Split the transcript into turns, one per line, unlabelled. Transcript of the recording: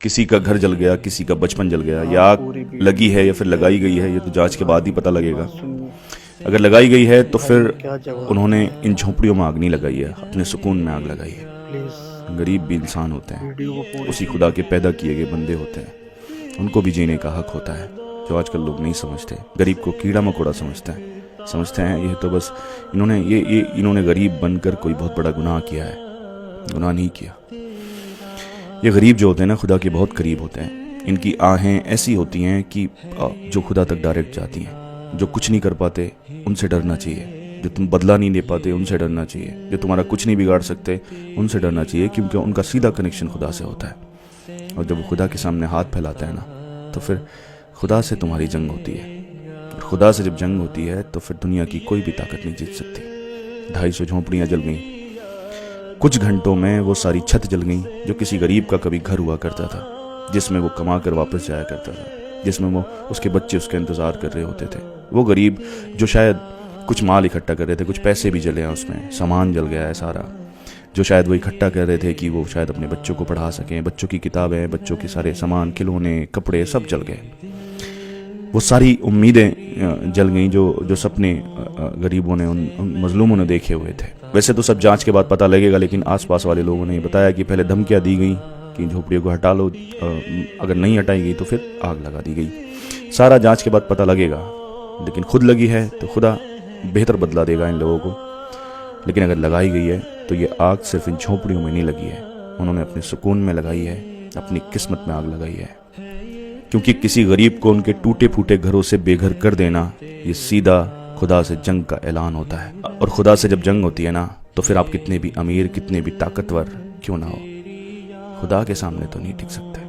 किसी का घर जल गया, किसी का बचपन जल गया, या आग लगी है या फिर लगाई गई है, ये तो जांच के बाद ही पता लगेगा। अगर लगाई गई है तो फिर उन्होंने इन झोंपड़ियों में आग नहीं लगाई है, अपने सुकून में आग लगाई है। गरीब भी इंसान होते हैं, उसी खुदा के पैदा किए गए बंदे होते हैं, उनको भी जीने का हक होता है, जो आजकल लोग नहीं समझते। गरीब को कीड़ा मकोड़ा समझते हैं ये तो बस इन्होंने गरीब बनकर कोई बहुत बड़ा गुनाह किया है। गुनाह नहीं किया। ये गरीब जो होते हैं ना, खुदा के बहुत करीब होते हैं। इनकी आहें ऐसी होती हैं कि जो खुदा तक डायरेक्ट जाती हैं। जो कुछ नहीं कर पाते उनसे डरना चाहिए, जो तुम बदला नहीं ले पाते उनसे डरना चाहिए, जो तुम्हारा कुछ नहीं बिगाड़ सकते उनसे डरना चाहिए, क्योंकि उनका सीधा कनेक्शन खुदा से होता है। और जब वो खुदा के सामने हाथ फैलाते हैं ना, तो फिर खुदा से तुम्हारी जंग होती है। और खुदा से जब जंग होती है तो फिर दुनिया की कोई भी ताकत नहीं जीत सकती। 250 झोंपड़ियाँ जल गईं कुछ घंटों में, वो सारी छत जल गई जो किसी गरीब का कभी घर हुआ करता था, जिसमें वो कमा कर वापस जाया करता था, जिसमें वो उसके बच्चे उसका इंतज़ार कर रहे होते थे। वो गरीब जो शायद कुछ माल इकट्ठा कर रहे थे, कुछ पैसे भी जले हैं उसमें, सामान जल गया है सारा, जो शायद वो इकट्ठा कर रहे थे कि वो शायद अपने बच्चों को पढ़ा सकें, बच्चों की किताबें, बच्चों के सारे सामान, खिलौने, कपड़े सब जल गए। वो सारी उम्मीदें जल गईं जो सपने गरीबों ने, उन मजलूमों ने देखे हुए थे। वैसे तो सब जांच के बाद पता लगेगा, लेकिन आसपास वाले लोगों ने बताया कि पहले धमकियां दी गई कि झोपड़ियों को हटा लो, अगर नहीं हटाई गई तो फिर आग लगा दी गई। सारा जांच के बाद पता लगेगा, लेकिन खुद लगी है तो खुदा बेहतर बदला देगा इन लोगों को। लेकिन अगर लगाई गई है तो ये आग सिर्फ इन झोपड़ियों में नहीं लगी है, उन्होंने अपने सुकून में लगाई है, अपनी किस्मत में आग लगाई है। क्योंकि किसी गरीब को उनके टूटे फूटे घरों से बेघर कर देना, ये सीधा खुदा से जंग का ऐलान होता है। और खुदा से जब जंग होती है ना, तो फिर आप कितने भी अमीर, कितने भी ताकतवर क्यों ना हो, खुदा के सामने तो नहीं टिक सकते।